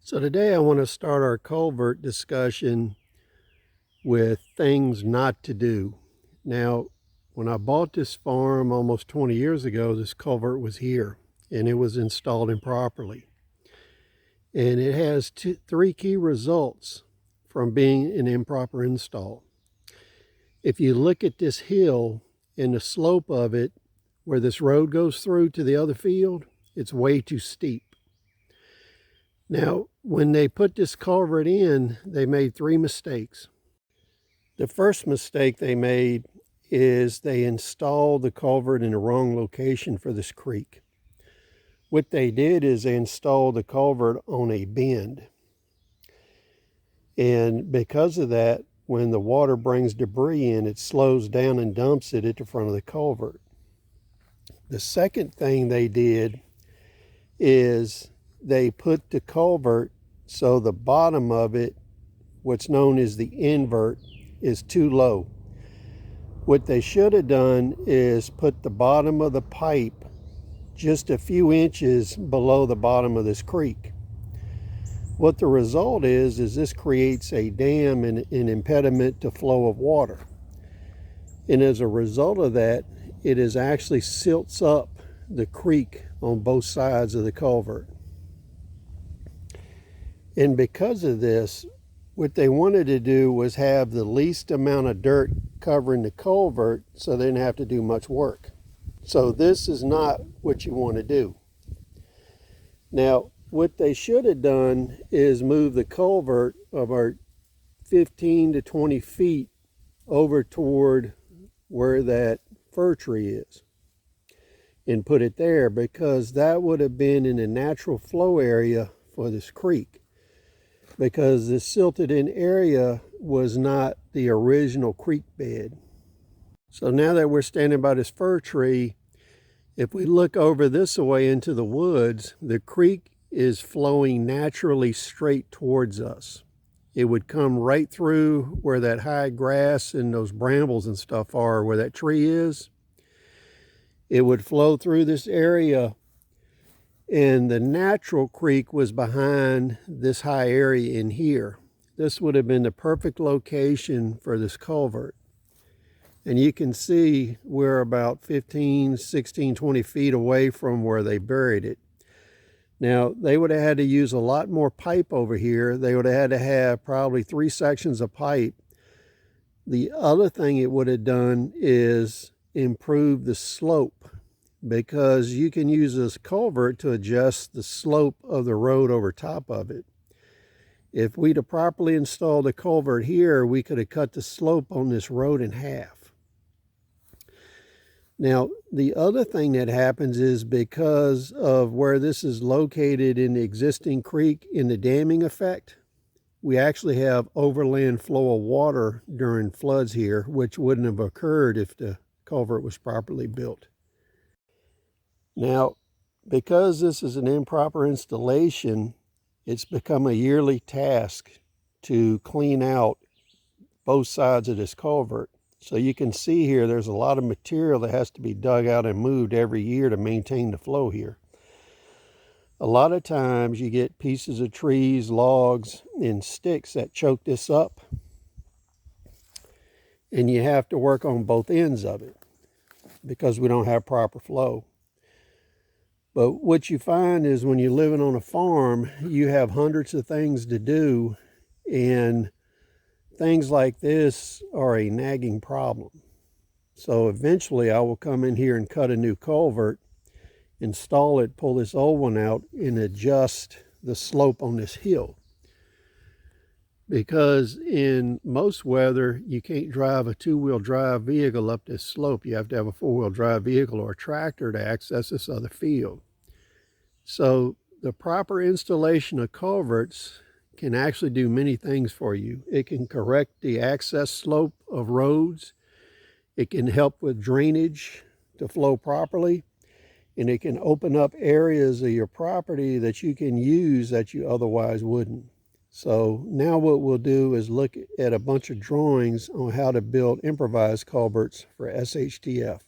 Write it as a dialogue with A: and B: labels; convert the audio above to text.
A: So today I want to start our culvert discussion with things not to do. Now, when I bought this farm almost 20 years ago, this culvert was here and it was installed improperly. And it has three key results from being an improper install. If you look at this hill and the slope of it, where this road goes through to the other field, it's way too steep. Now, when they put this culvert in, they made three mistakes. The first mistake they made is they installed the culvert in the wrong location for this creek. What they did is they installed the culvert on a bend. And because of that, when the water brings debris in, it slows down and dumps it at the front of the culvert. The second thing they did is they put the culvert so the bottom of it, what's known as the invert, is too low. What they should have done is put the bottom of the pipe just a few inches below the bottom of this creek. What the result is this creates a dam and an impediment to flow of water. And as a result of that, it is actually silts up the creek on both sides of the culvert. And because of this, what they wanted to do was have the least amount of dirt covering the culvert so they didn't have to do much work. So this is not what you want to do. Now, what they should have done is move the culvert about 15 to 20 feet over toward where that fir tree is and put it there, because that would have been in a natural flow area for this creek, because this silted in area was not the original creek bed. So now that we're standing by this fir tree, if we look over this way into the woods, the creek is flowing naturally straight towards us. It would come right through where that high grass and those brambles and stuff are, where that tree is. It would flow through this area, and the natural creek was behind this high area in here. This would have been the perfect location for this culvert. And you can see we're about 15, 16, 20 feet away from where they buried it. Now, they would have had to use a lot more pipe over here. They would have had to have probably 3 sections of pipe. The other thing it would have done is improve the slope, because you can use this culvert to adjust the slope of the road over top of it. If we'd have properly installed a culvert here, we could have cut the slope on this road in half. Now, the other thing that happens is, because of where this is located in the existing creek in the damming effect, we actually have overland flow of water during floods here, which wouldn't have occurred if the culvert was properly built. Now, because this is an improper installation, it's become a yearly task to clean out both sides of this culvert. So you can see here there's a lot of material that has to be dug out and moved every year to maintain the flow here. A lot of times you get pieces of trees, logs, and sticks that choke this up, and you have to work on both ends of it because we don't have proper flow. But what you find is, when you're living on a farm, you have hundreds of things to do, and things like this are a nagging problem. So eventually I will come in here and cut a new culvert, install it, pull this old one out, and adjust the slope on this hill. Because in most weather, you can't drive a 2-wheel drive vehicle up this slope. You have to have a 4-wheel drive vehicle or a tractor to access this other field. So the proper installation of culverts can actually do many things for you. It can correct the access slope of roads. It can help with drainage to flow properly. And it can open up areas of your property that you can use that you otherwise wouldn't. So now what we'll do is look at a bunch of drawings on how to build improvised culverts for SHTF.